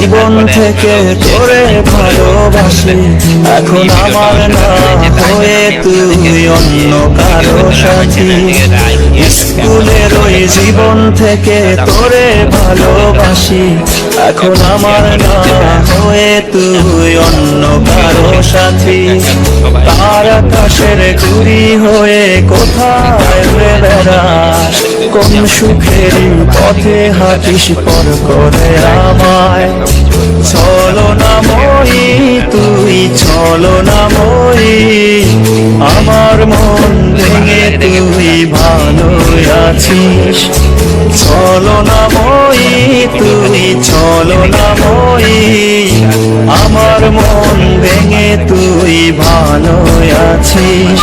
জীবন থেকে তোরে ভালোবাসি, এখন আমার না হয়ে তুই অন্য কারো সাথী। স্কুলের ওই জীবন থেকে তোরে ভালোবাসি, এখন আমার না হয়ে তুই অন্য কারো সাথী। তার আকাশের ঘুড়ি হয়ে কোথায় উড়ে বেড়াস, কোন সুখের পথে হাঁটিস পর করে আমায়। ছলনাময়ী তুই ছলনাময়ী, আমার মন ভেঙে তুই ভালো আছিস। ছলনাময়ী তুই ছলনাময়ী, আমার মন ভেঙে তুই ভালো আছিস।